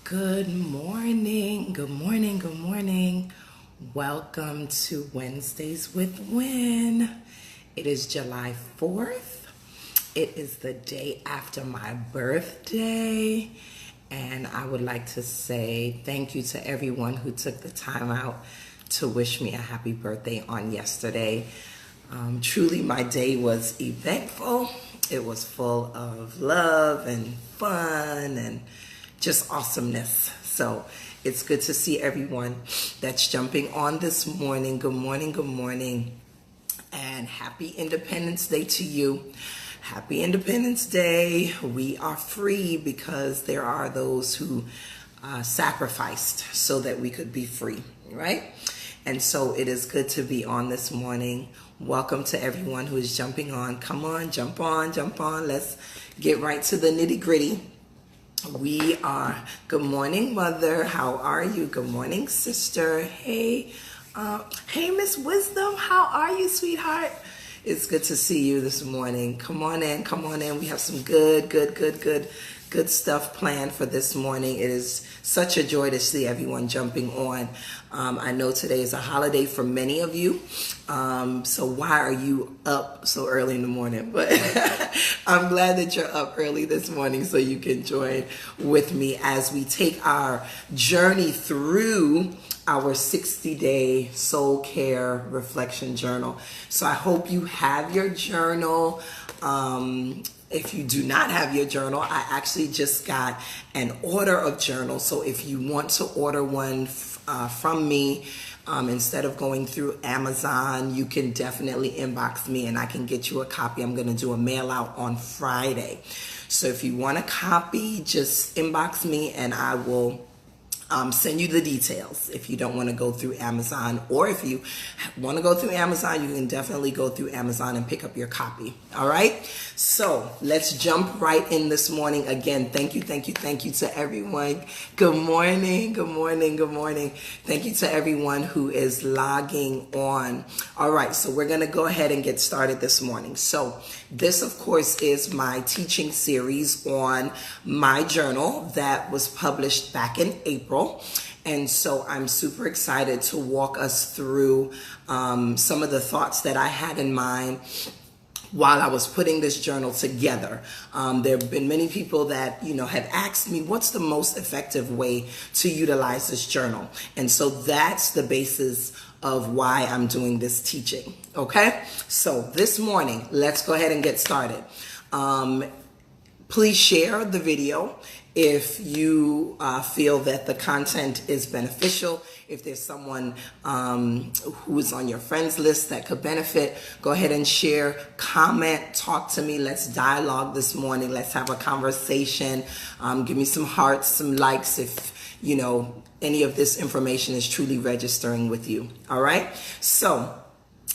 Good morning, good morning, good morning. Welcome to Wednesdays with Win. It is July 4th. It is the day after my birthday. And I would like to say thank you to everyone who took the time out to wish me a happy birthday on yesterday. Truly, my day was eventful. It was full of love and fun and just awesomeness. So it's good to see everyone that's jumping on this morning. Good morning, good morning. And happy Independence Day to you. Happy Independence Day. We are free because there are those who sacrificed so that we could be free, right? And so it is good to be on this morning. Welcome to everyone who is jumping on. Come on, jump on, jump on. Let's get right to the nitty gritty. We are, good morning, Mother. How are you? Good morning, sister. Hey, Miss Wisdom. How are you, sweetheart? It's good to see you this morning. Come on in, come on in. We have some good stuff planned for this morning. It is such a joy to see everyone jumping on. I know today is a holiday for many of you. So why are you up so early in the morning? But I'm glad that you're up early this morning so you can join with me as we take our journey through our 60-day soul care reflection journal. So I hope you have your journal. If you do not have your journal, I actually just got an order of journals. So if you want to order one from me, instead of going through Amazon, you can definitely inbox me and I can get you a copy. I'm going to do a mail out on Friday. So if you want a copy, just inbox me and I will send you the details if you don't want to go through Amazon. Or if you want to go through Amazon, you can definitely go through Amazon and pick up your copy. All right? So let's jump right in this morning. Again, thank you to everyone. Good morning, good morning, good morning. Thank you to everyone who is logging on. All right, so we're going to go ahead and get started this morning. So this, of course, is my teaching series on my journal that was published back in April. And so I'm super excited to walk us through some of the thoughts that I had in mind while I was putting this journal together. There have been many people that, have asked me, what's the most effective way to utilize this journal? And so that's the basis of why I'm doing this teaching, okay? So this morning, let's go ahead and get started. Please share the video if you feel that the content is beneficial. If there's someone who is on your friends list that could benefit, go ahead and share, comment, talk to me. Let's dialogue this morning. Let's have a conversation. Give me some hearts, some likes if, any of this information is truly registering with you. All right? So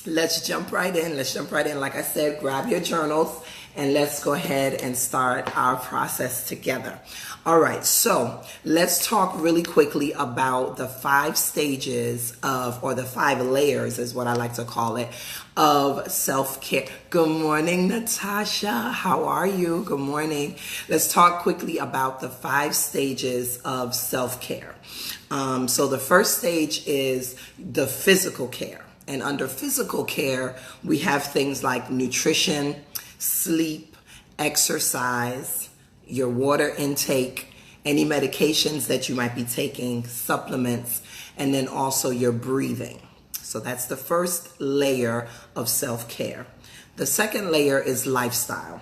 let's jump right in. Like I said, grab your journals and let's go ahead and start our process together. All right, so let's talk really quickly about the 5 stages or the 5 layers is what I like to call it, of self-care. Good morning, Natasha. How are you? Good morning. Let's talk quickly about the 5 stages of self-care. So the first stage is the physical care. And under physical care, we have things like nutrition, sleep, exercise, your water intake, any medications that you might be taking, supplements, and then also your breathing. So that's the first layer of self-care. The second layer is lifestyle.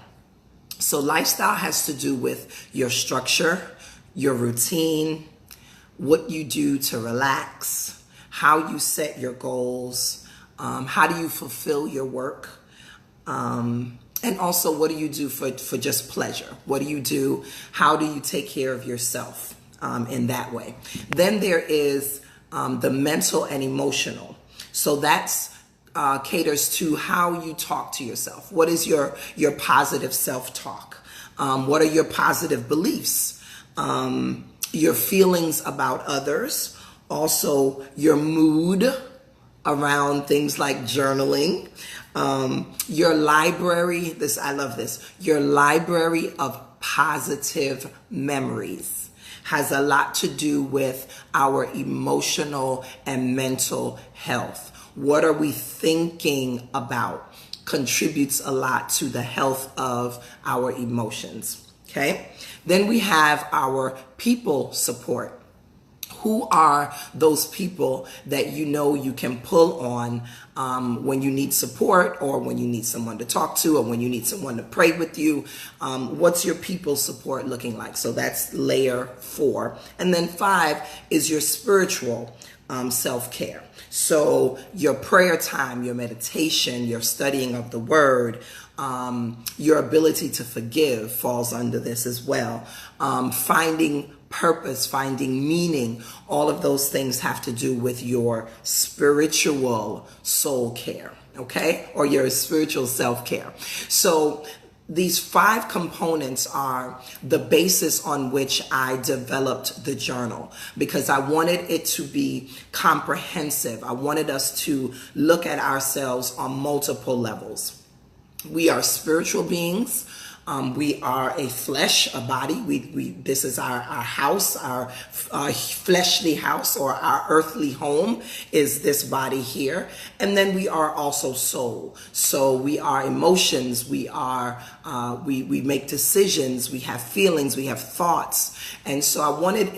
So lifestyle has to do with your structure, your routine, what you do to relax, how you set your goals, how do you fulfill your work, and also what do you do for just pleasure? What do you do? How do you take care of yourself in that way? Then there is the mental and emotional. So that's caters to how you talk to yourself. What is your positive self-talk? What are your positive beliefs? Your feelings about others, also your mood around things like journaling, your library, I love this, your library of positive memories. has a lot to do with our emotional and mental health. What are we thinking about contributes a lot to the health of our emotions. Okay. Then we have our people support. Who are those people that you know you can pull on when you need support, or when you need someone to talk to, or when you need someone to pray with you? What's your people support looking like? So that's layer 4. And then 5 is your spiritual self-care. So your prayer time, your meditation, your studying of the word, your ability to forgive falls under this as well. Finding purpose, finding meaning, all of those things have to do with your spiritual soul care, okay? Or your spiritual self-care. So these 5 components are the basis on which I developed the journal, because I wanted it to be comprehensive. I wanted us to look at ourselves on multiple levels. We are spiritual beings. We are a flesh, a body. This is our house, our fleshly house, or our earthly home is this body here. And then we are also soul. So we are emotions. We are, we make decisions. We have feelings. We have thoughts. And so I wanted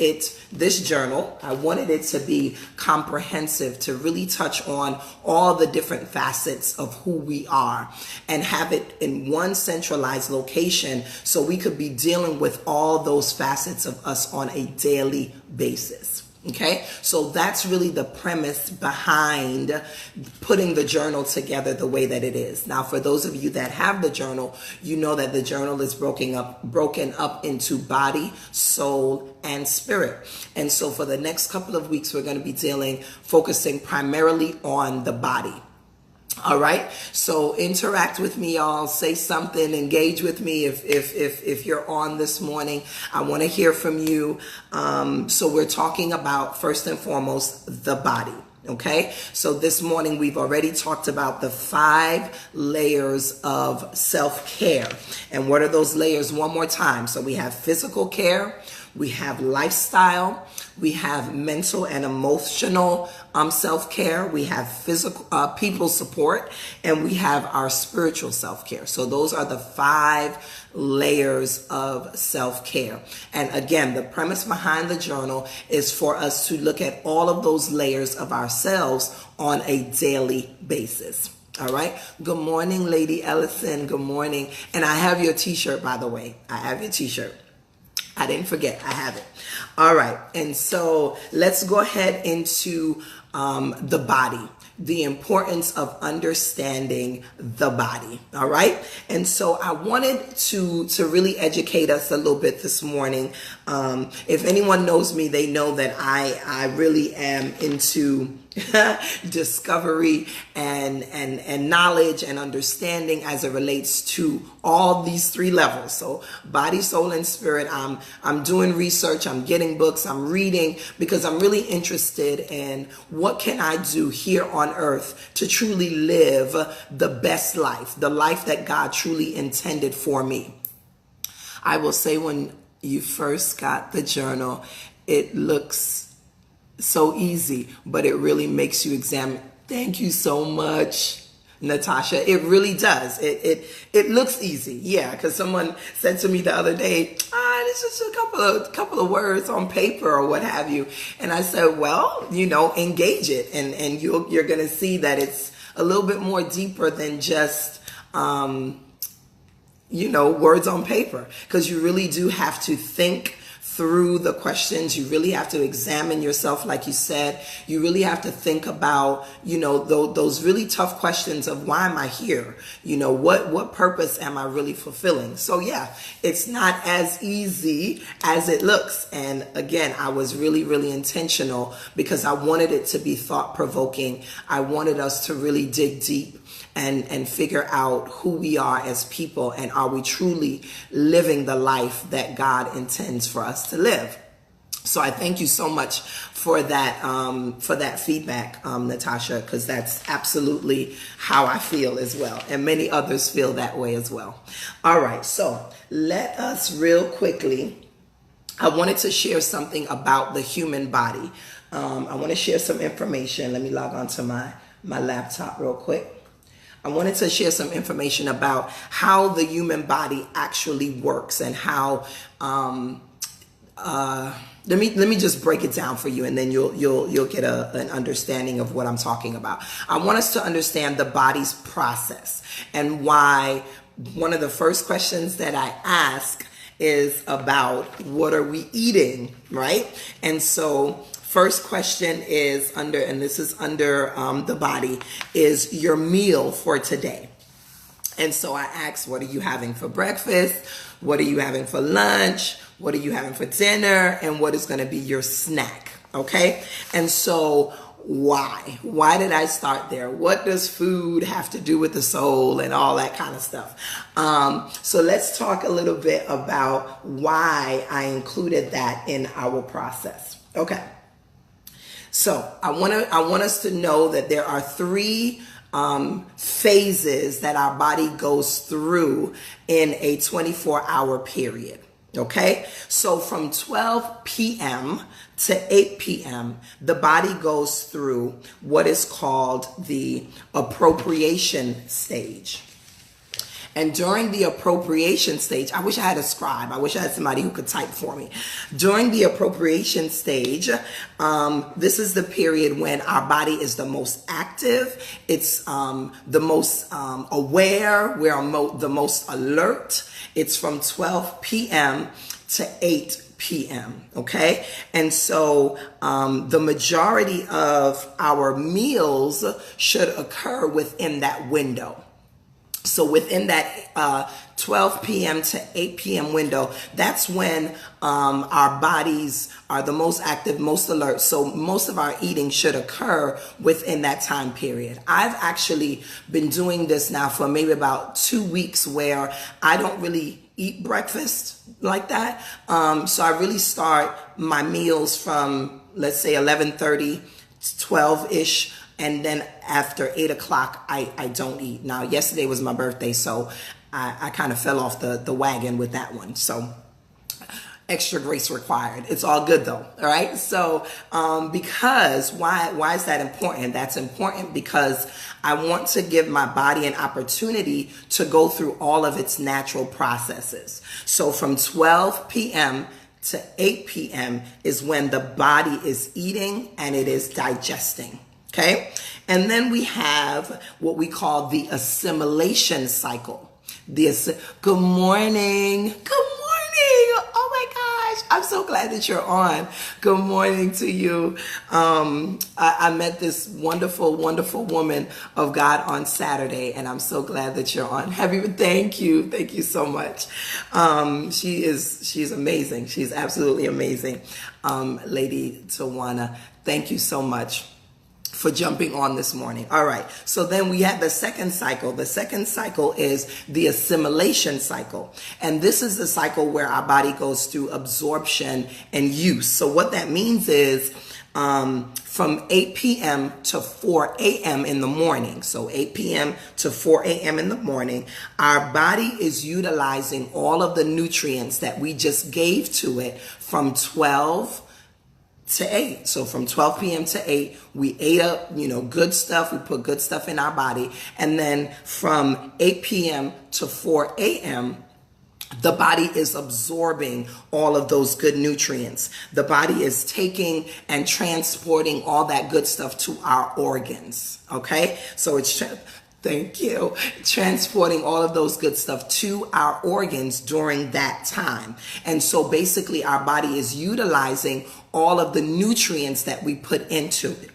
this journal, I wanted it to be comprehensive, to really touch on all the different facets of who we are, and have it in one centralized location so we could be dealing with all those facets of us on a daily basis. Okay, so that's really the premise behind putting the journal together the way that it is. Now, for those of you that have the journal, you know that the journal is broken up into body, soul, and spirit. And so for the next couple of weeks, we're going to be focusing primarily on the body. All right. So interact with me, y'all. Say something. Engage with me if you're on this morning. I want to hear from you. So we're talking about, first and foremost, the body. Okay. So this morning we've already talked about the 5 layers of self-care. And what are those layers? One more time. So we have physical care. We have lifestyle. We have mental and emotional self-care. We have physical people support, and we have our spiritual self-care. So those are the 5 layers of self-care. And again, the premise behind the journal is for us to look at all of those layers of ourselves on a daily basis. All right. Good morning, Lady Ellison. Good morning. And I have your t-shirt, by the way. I have your t-shirt. I didn't forget. I have it. All right. And so let's go ahead into the body, the importance of understanding the body. All right. And so I wanted to really educate us a little bit this morning. If anyone knows me, they know that I really am into discovery and knowledge and understanding as it relates to all these 3 levels. So body, soul, and spirit. I'm doing research. I'm getting books. I'm reading, because I'm really interested in what can I do here on earth to truly live the best life, the life that God truly intended for me. I will say, when you first got the journal, it looks so easy, but it really makes you examine. Thank you so much, Natasha. It really does. It looks easy. Yeah, because someone said to me the other day, it's just a couple of words on paper or what have you. And I said, well, engage it, and you're going to see that it's a little bit more deeper than just words on paper, because you really do have to think through the questions. You really have to examine yourself, like you said. You really have to think about, those really tough questions of, why am I here? What purpose am I really fulfilling? So yeah, it's not as easy as it looks. And again, I was really, really intentional, because I wanted it to be thought-provoking. I wanted us to really dig deep and figure out who we are as people, and are we truly living the life that God intends for us to live. So I thank you so much for that feedback, Natasha, because that's absolutely how I feel as well, and many others feel that way as well. All right, so let us real quickly I wanted to share something about the human body. I want to share some information. Let me log on to my laptop real quick. I wanted to share some information about how the human body actually works and how let me just break it down for you, and then you'll get an understanding of what I'm talking about. I want us to understand the body's process and why one of the first questions that I ask is about what are we eating, right? And so first question is under, and this is under the body, is your meal for today. And so I ask, what are you having for breakfast? What are you having for lunch? What are you having for dinner? And what is going to be your snack? Okay. And so why? Why did I start there? What does food have to do with the soul and all that kind of stuff? So let's talk a little bit about why I included that in our process. Okay. So I want us to know that there are three phases that our body goes through in a 24-hour period. Okay, so from 12 p.m. to 8 p.m., the body goes through what is called the appropriation stage. And during the appropriation stage, I wish I had a scribe. I wish I had somebody who could type for me. During the appropriation stage, this is the period when our body is the most active. It's the most aware. We're the most alert. It's from 12 p.m. to 8 p.m. Okay. And so the majority of our meals should occur within that window. So within that 12 p.m. to 8 p.m. window, that's when our bodies are the most active, most alert. So most of our eating should occur within that time period. I've actually been doing this now for maybe about 2 weeks where I don't really eat breakfast like that. So I really start my meals from, let's say, 11:30, 12-ish. And then after 8 o'clock, I don't eat. Now, yesterday was my birthday, so I kind of fell off the wagon with that one. So extra grace required. It's all good though. All right. So because why is that important? That's important because I want to give my body an opportunity to go through all of its natural processes. So from 12 p.m. to 8 p.m. is when the body is eating and it is digesting. Okay. And then we have what we call the assimilation cycle. Good morning. Good morning. Oh my gosh. I'm so glad that you're on. Good morning to you. I met this wonderful, wonderful woman of God on Saturday, and I'm so glad that you're on. Thank you. Thank you so much. She's amazing. She's absolutely amazing. Lady Tawana, thank you so much for jumping on this morning. All right. So then we have the second cycle. The second cycle is the assimilation cycle. And this is the cycle where our body goes through absorption and use. So what that means is from 8 p.m. to 4 a.m. in the morning. So 8 p.m. to 4 a.m. in the morning, our body is utilizing all of the nutrients that we just gave to it from 12 to 8. So from 12 p.m. to 8, we ate up, good stuff. We put good stuff in our body. And then from 8 p.m. to 4 a.m., the body is absorbing all of those good nutrients. The body is taking and transporting all that good stuff to our organs. Okay? So it's thank you. Transporting all of those good stuff to our organs during that time. And so basically our body is utilizing all of the nutrients that we put into it.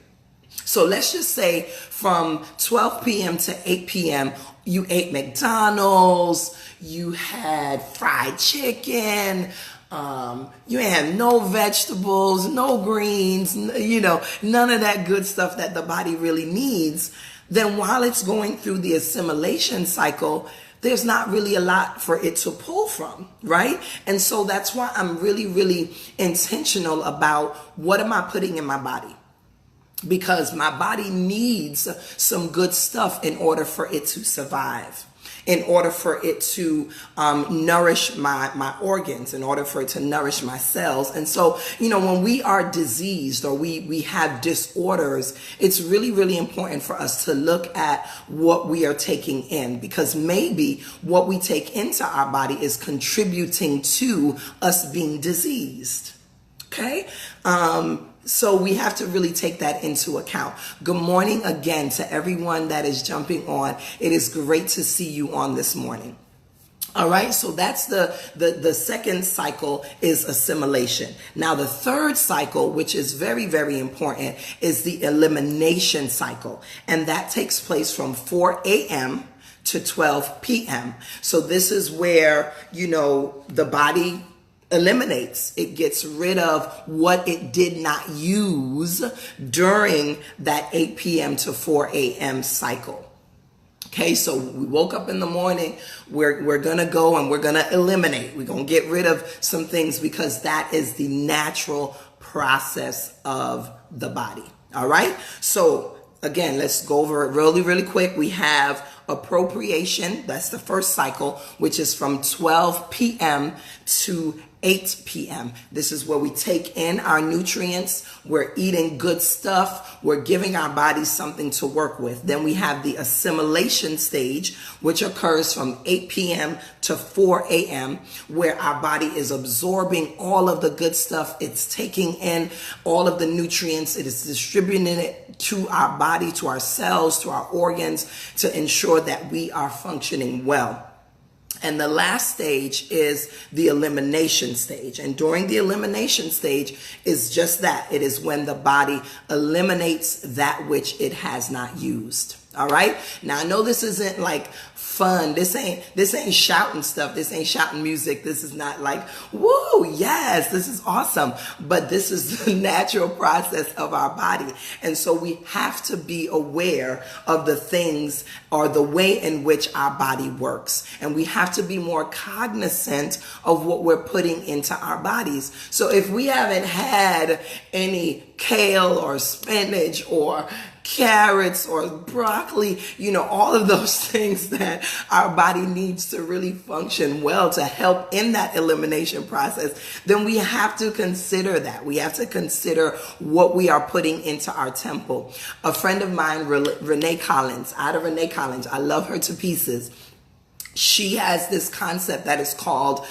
So let's just say from 12 p.m. to 8 p.m., you ate McDonald's, you had fried chicken, you had no vegetables, no greens, none of that good stuff that the body really needs. Then while it's going through the assimilation cycle, there's not really a lot for it to pull from, right? And so that's why I'm really, really intentional about what am I putting in my body? Because my body needs some good stuff in order for it to survive. in order for it to nourish my organs, in order for it to nourish my cells. And so, when we are diseased or we have disorders, it's really, really important for us to look at what we are taking in, because maybe what we take into our body is contributing to us being diseased. Okay? So we have to really take that into account. Good morning again to everyone that is jumping on. It is great to see you on this morning. All right, so that's the second cycle, is assimilation. Now the third cycle, which is very, very important, is the elimination cycle. And that takes place from 4 a.m. to 12 p.m. So this is where, the body eliminates. It gets rid of what it did not use during that 8 p.m. to 4 a.m. cycle. Okay, so we woke up in the morning, we're going to go and we're going to eliminate. We're going to get rid of some things, because that is the natural process of the body. All right, so again, let's go over it really, really quick. We have appropriation. That's the first cycle, which is from 12 p.m. to 8 p.m. This is where we take in our nutrients. We're eating good stuff. We're giving our bodies something to work with. Then we have the assimilation stage, which occurs from 8 p.m. to 4 a.m., where our body is absorbing all of the good stuff. It's taking in all of the nutrients. It is distributing it to our body, to our cells, to our organs, to ensure that we are functioning well. And the last stage is the elimination stage. And during the elimination stage is just that. It is when the body eliminates that which it has not used. All right. Now I know this isn't like fun. This ain't shouting stuff. This ain't shouting music. This is not like, woo, yes, this is awesome. But this is the natural process of our body. And so we have to be aware of the things or the way in which our body works. And we have to be more cognizant of what we're putting into our bodies. So if we haven't had any kale or spinach or carrots or broccoli, all of those things that our body needs to really function well to help in that elimination process, then we have to consider that. We have to consider what we are putting into our temple. A friend of mine, Renee Collins, I love her to pieces. She has this concept that is called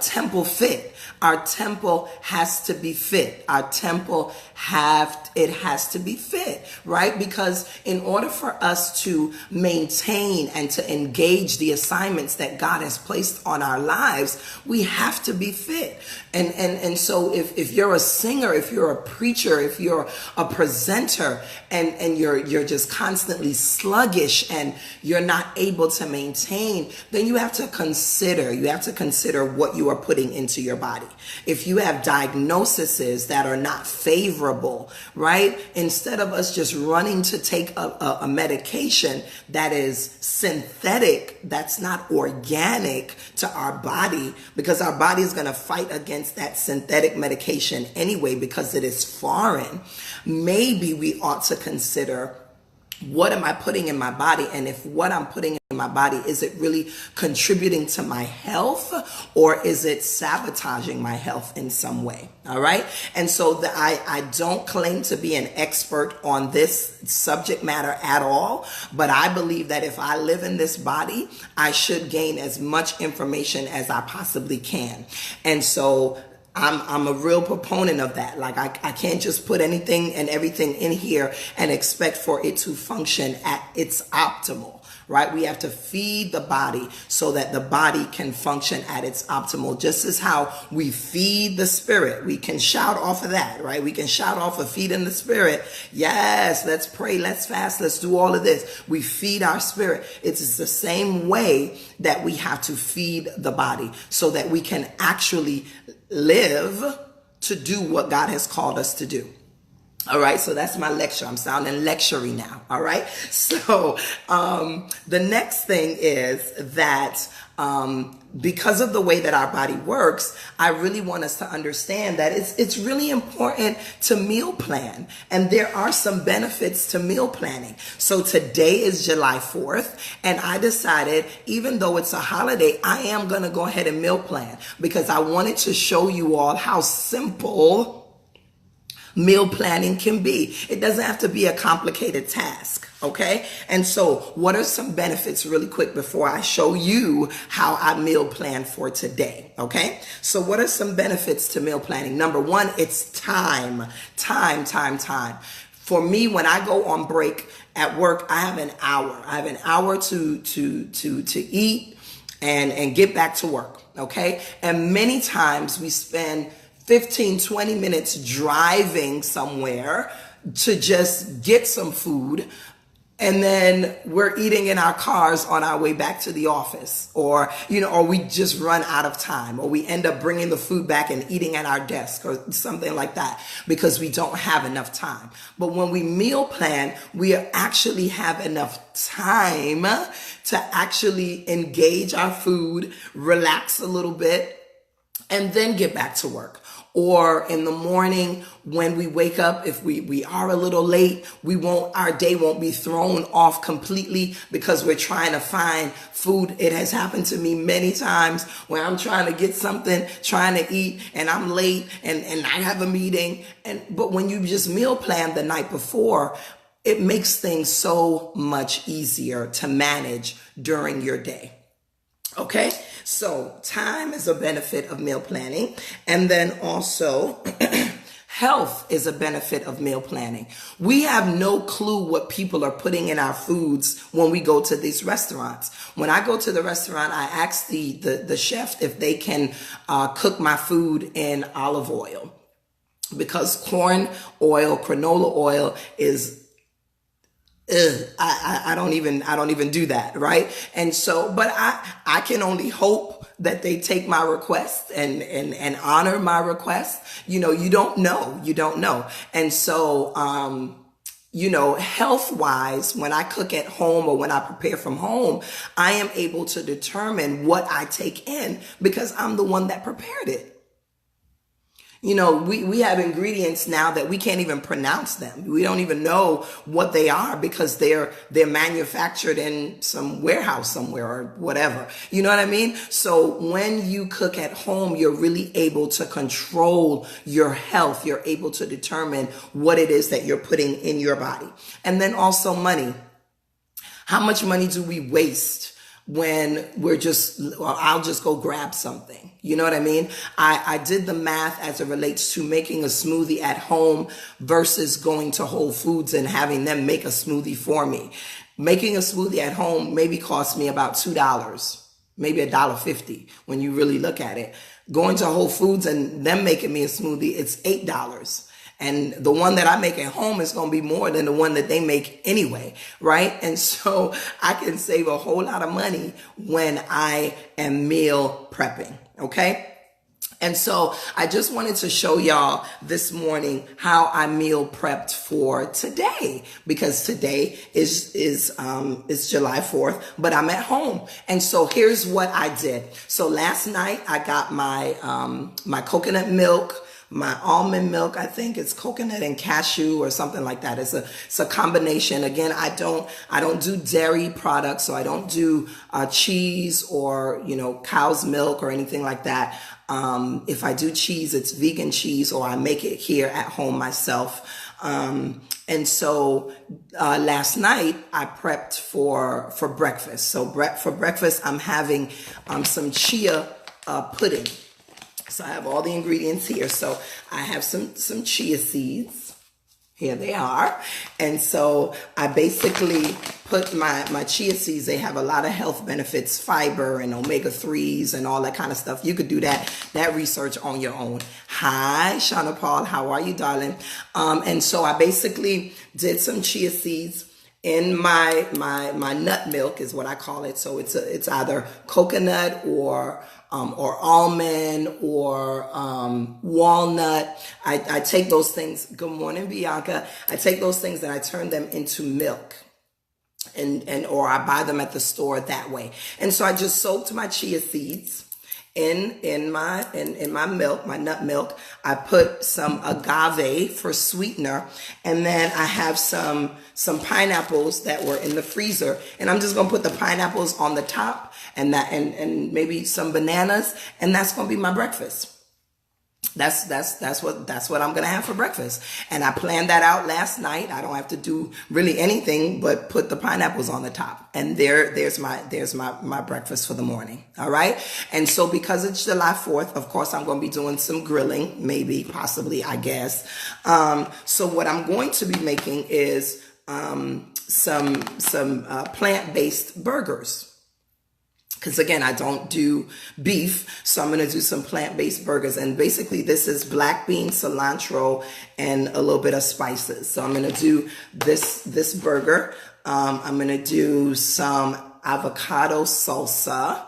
temple fit. Our temple has to be fit. Our temple has to be fit, right? Because in order for us to maintain and to engage the assignments that God has placed on our lives, we have to be fit. And so if you're a singer, if you're a preacher, if you're a presenter, and you're just constantly sluggish and you're not able to maintain, then you have to consider what you are putting into your body. If you have diagnoses that are not favorable, right? Instead of us just running to take a medication that is synthetic, that's not organic to our body, because our body is going to fight against that synthetic medication anyway because it is foreign, maybe we ought to consider, what am I putting in my body? And if what I'm putting in my body, is it really contributing to my health, or is it sabotaging my health in some way? All right. And so I don't claim to be an expert on this subject matter at all, but I believe that if I live in this body, I should gain as much information as I possibly can. And so I'm a real proponent of that. Like I can't just put anything and everything in here and expect for it to function at its optimal, right? We have to feed the body so that the body can function at its optimal. Just as how we feed the spirit, we can shout off of that, right? We can shout off of feeding the spirit. Yes, let's pray, let's fast, let's do all of this. We feed our spirit. It's the same way that we have to feed the body so that we can actually live to do what God has called us to do. All right, so that's my lecture. I'm sounding lectury now. All right, so the next thing is that because of the way that our body works, I really want us to understand that it's really important to meal plan, and there are some benefits to meal planning. So today is July 4th, and I decided, even though it's a holiday, I am going to go ahead and meal plan because I wanted to show you all how simple meal planning can be. It doesn't have to be a complicated task, okay? And so what are some benefits really quick before I show you how I meal plan for today, okay? So what are some benefits to meal planning? Number one, it's time. For me, when I go on break at work, I have an hour. I have an hour to eat and get back to work, okay? And many times we spend 15-20 minutes driving somewhere to just get some food, and then we're eating in our cars on our way back to the office, or we just run out of time, or we end up bringing the food back and eating at our desk or something like that because we don't have enough time. But when we meal plan, we actually have enough time to actually engage our food, relax a little bit, and then get back to work. Or in the morning when we wake up, if we are a little late, our day won't be thrown off completely because we're trying to find food. It has happened to me many times where I'm trying to get something, trying to eat, and I'm late and I have a meeting. But when you just meal plan the night before, it makes things so much easier to manage during your day. Okay, so time is a benefit of meal planning. And then also health is a benefit of meal planning. We have no clue what people are putting in our foods when we go to these restaurants. When I go to the restaurant, I ask the chef if they can cook my food in olive oil, because corn oil, canola oil is I don't even do that, right? And so, but I can only hope that they take my request and honor my request. You don't know. And so, health wise, when I cook at home or when I prepare from home, I am able to determine what I take in because I'm the one that prepared it. We have ingredients now that we can't even pronounce them. We don't even know what they are because they're manufactured in some warehouse somewhere or whatever. You know what I mean? So when you cook at home, you're really able to control your health. You're able to determine what it is that you're putting in your body. And then also money. How much money do we waste when I'll just go grab something? You know what I mean? I did the math as it relates to making a smoothie at home versus going to Whole Foods and having them make a smoothie for me. Making a smoothie at home maybe cost me about $2, maybe $1.50 when you really look at it. Going to Whole Foods and them making me a smoothie, it's $8. And the one that I make at home is going to be more than the one that they make anyway, right? And so I can save a whole lot of money when I am meal prepping, okay? And so I just wanted to show y'all this morning how I meal prepped for today, because today is July 4th, but I'm at home. And so here's what I did. So last night I got my my coconut milk, my almond milk. I think it's coconut and cashew or something like that. It's a combination. Again, I don't do dairy products, so I don't do cheese or cow's milk or anything like that. If I do cheese, it's vegan cheese, or I make it here at home myself. And so last night I prepped for breakfast. So for breakfast I'm having some chia pudding. So I have all the ingredients here. So I have some chia seeds. Here they are. And so I basically put my chia seeds. They have a lot of health benefits, fiber and omega-3s and all that kind of stuff. You could do that research on your own. Hi, Shauna Paul. How are you, darling? And so I basically did some chia seeds In my nut milk is what I call it. So it's either coconut or almond or walnut. I take those things. Good morning, Bianca. I take those things and I turn them into milk. And or I buy them at the store that way. And so I just soaked my chia seeds in my milk, my nut milk. I put some agave for sweetener, and then I have some pineapples that were in the freezer, and I'm just gonna put the pineapples on the top, and maybe some bananas, and that's gonna be my breakfast. That's what I'm gonna have for breakfast. And I planned that out last night. I don't have to do really anything but put the pineapples on the top. And there's my breakfast for the morning. All right. And so because it's July 4th, of course, I'm gonna be doing some grilling, maybe, possibly, I guess. So what I'm going to be making is some plant-based burgers. Because again, I don't do beef, so I'm going to do some plant-based burgers. And basically, this is black bean, cilantro, and a little bit of spices. So I'm going to do this burger. I'm going to do some avocado salsa,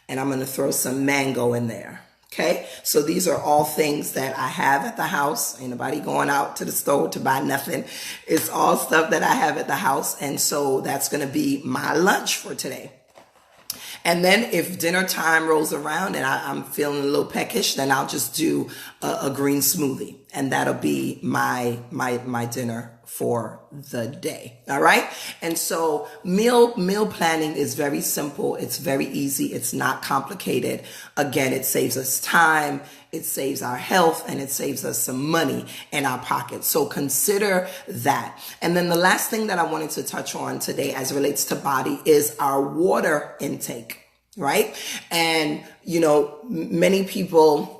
and I'm going to throw some mango in there. Okay, so these are all things that I have at the house. Ain't nobody going out to the store to buy nothing. It's all stuff that I have at the house. And so that's going to be my lunch for today. And then if dinner time rolls around and I'm feeling a little peckish, then I'll just do a green smoothie, and that'll be my dinner for the day. All right. And so meal planning is very simple. It's very easy. It's not complicated. Again, it saves us time. It saves our health, and it saves us some money in our pockets. So consider that. And then the last thing that I wanted to touch on today as it relates to body is our water intake, right? And, many people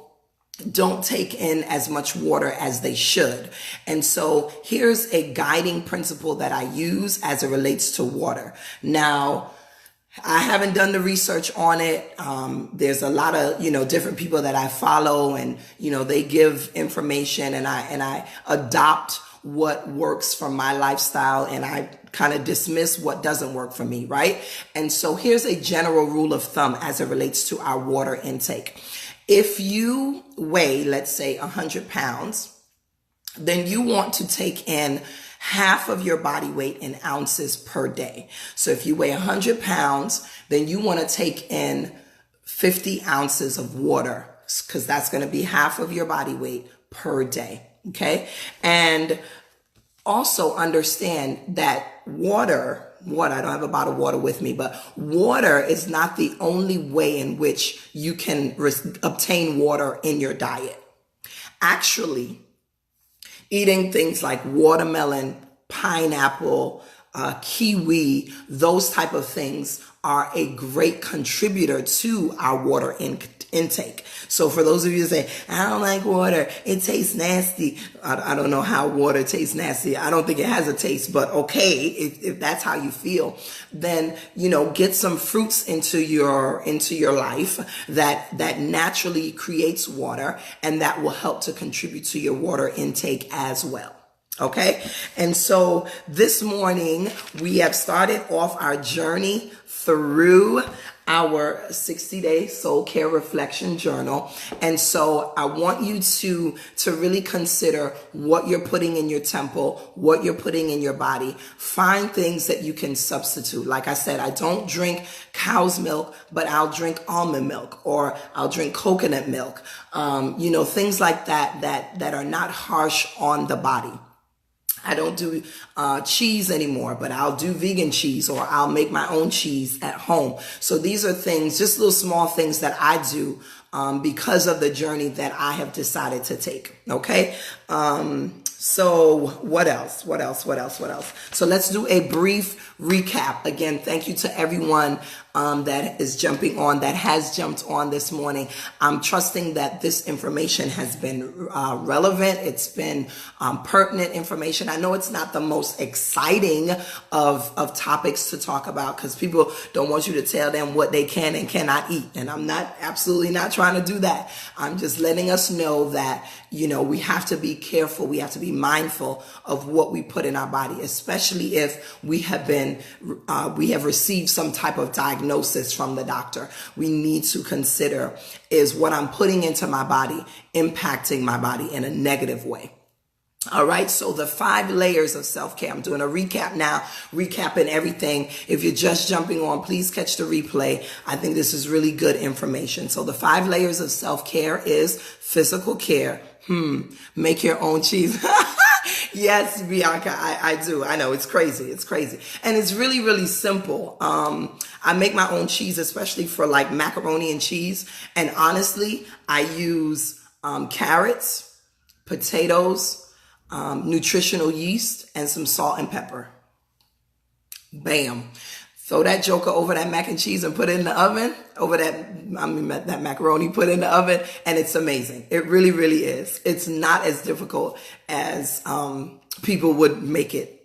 don't take in as much water as they should. And so here's a guiding principle that I use as it relates to water. Now, I haven't done the research on it. There's a lot of, different people that I follow, and, they give information, and I adopt what works for my lifestyle, and I kind of dismiss what doesn't work for me, right? And so here's a general rule of thumb as it relates to our water intake. If you weigh, let's say 100 pounds, then you want to take in half of your body weight in ounces per day. So if you weigh 100 pounds, then you want to take in 50 ounces of water, because that's going to be half of your body weight per day. Okay. And also understand that water, I don't have a bottle of water with me, but water is not the only way in which you can obtain water in your diet. Actually, eating things like watermelon, pineapple, kiwi, those type of things are a great contributor to our water intake. So for those of you who say, I don't like water, it tastes nasty. I don't know how water tastes nasty. I don't think it has a taste, but okay, if that's how you feel, then, get some fruits into your life that naturally creates water, and that will help to contribute to your water intake as well. Okay. And so this morning we have started off our journey through our 60-day soul care reflection journal. And so I want you to really consider what you're putting in your temple, what you're putting in your body. Find things that you can substitute. Like I said, I don't drink cow's milk, but I'll drink almond milk, or I'll drink coconut milk. Things like that are not harsh on the body. I don't do cheese anymore, but I'll do vegan cheese, or I'll make my own cheese at home. So these are things, just little small things that I do because of the journey that I have decided to take. Okay. So what else? So let's do a brief recap. Again, thank you to everyone that is jumping on, that has jumped on this morning. I'm trusting that this information has been relevant. It's been pertinent information. I know it's not the most exciting of topics to talk about, because people don't want you to tell them what they can and cannot eat. And I'm absolutely not trying to do that. I'm just letting us know that, we have to be careful. We have to be mindful of what we put in our body, especially if we have received some type of diagnosis from the doctor. We need to consider, is what I'm putting into my body impacting my body in a negative way? All right. So the 5 layers of self-care. I'm doing a recap now, recapping everything. If you're just jumping on, please catch the replay. I think this is really good information. So the 5 layers of self-care is physical care. Make your own cheese. Yes, Bianca, I do. I know it's crazy. It's crazy. And it's really, really simple. I make my own cheese, especially for like macaroni and cheese. And honestly, I use carrots, potatoes, nutritional yeast, and some salt and pepper. Bam. Throw that joker over that mac and cheese and put it in the oven, that macaroni, put it in the oven, and it's amazing. It really, really is. It's not as difficult as people would make it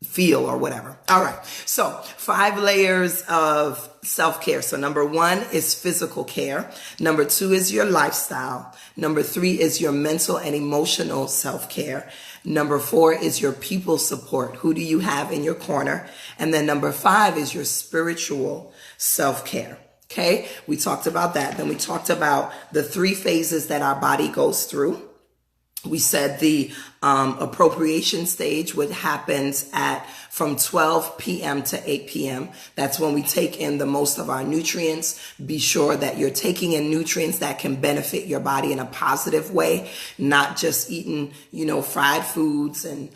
feel or whatever. All right. So 5 layers of self-care. So number 1 is physical care. Number 2 is your lifestyle. Number 3 is your mental and emotional self-care. Number 4 is your people support. Who do you have in your corner? And then number 5 is your spiritual self-care. Okay. We talked about that. Then we talked about the 3 phases that our body goes through. We said the appropriation stage, what happens from 12 p.m. to 8 p.m. That's when we take in the most of our nutrients. Be sure that you're taking in nutrients that can benefit your body in a positive way, not just eating, fried foods and,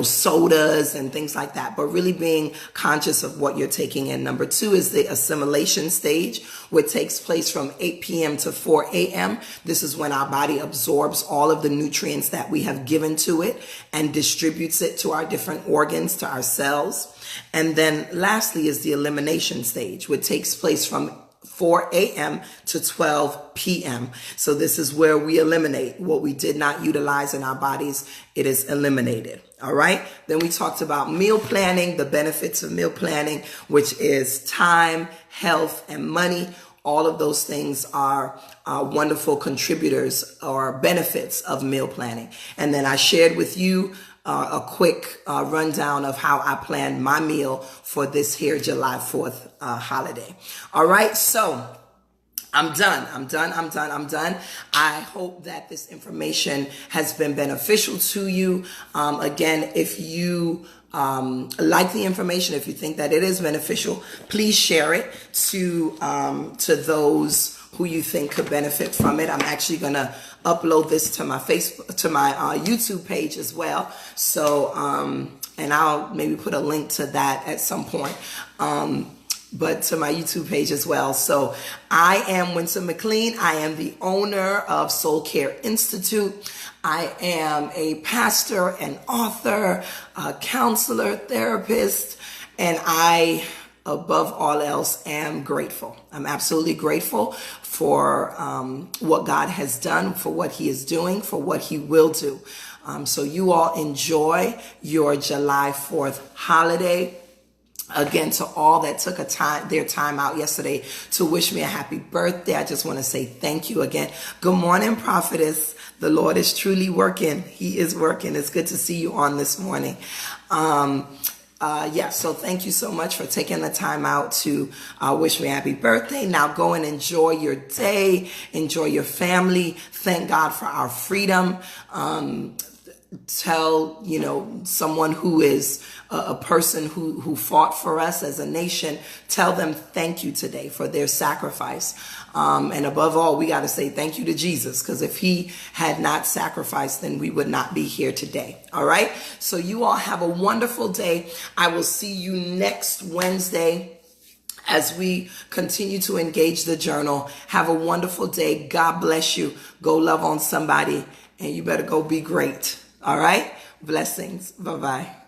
sodas and things like that, but really being conscious of what you're taking in. Number 2 is the assimilation stage, which takes place from 8 p.m. to 4 a.m. This is when our body absorbs all of the nutrients that we have given to it and distributes it to our different organs, to our cells. And then lastly is the elimination stage, which takes place from 4 a.m. to 12 p.m. So this is where we eliminate what we did not utilize in our bodies. It is eliminated. All right. Then we talked about meal planning, the benefits of meal planning, which is time, health, and money. All of those things are wonderful contributors or benefits of meal planning. And then I shared with you a quick rundown of how I planned my meal for this here July 4th holiday. All right. So I'm done. I hope that this information has been beneficial to you. Again, if you like the information, if you think that it is beneficial, please share it to those who you think could benefit from it. I'm actually going to upload this to my YouTube page as well. So, and I'll maybe put a link to that at some point. But to my YouTube page as well. So I am Winsome McLean. I am the owner of Soul Care Institute. I am a pastor, an author, a counselor, therapist, and I, above all else, am grateful. I'm absolutely grateful for what God has done, for what he is doing, for what he will do. So you all enjoy your July 4th holiday. Again, to all that took their time out yesterday to wish me a happy birthday, I just want to say thank you again. Good morning, prophetess. The Lord is truly working. He is working. It's good to see you on this morning. So thank you so much for taking the time out to wish me a happy birthday. Now go and enjoy your day. Enjoy your family. Thank God for our freedom. Tell, someone who is a person who fought for us as a nation, tell them thank you today for their sacrifice. And above all, we got to say thank you to Jesus, because if he had not sacrificed, then we would not be here today. All right. So you all have a wonderful day. I will see you next Wednesday as we continue to engage the journal. Have a wonderful day. God bless you. Go love on somebody, and you better go be great. All right. Blessings. Bye-bye.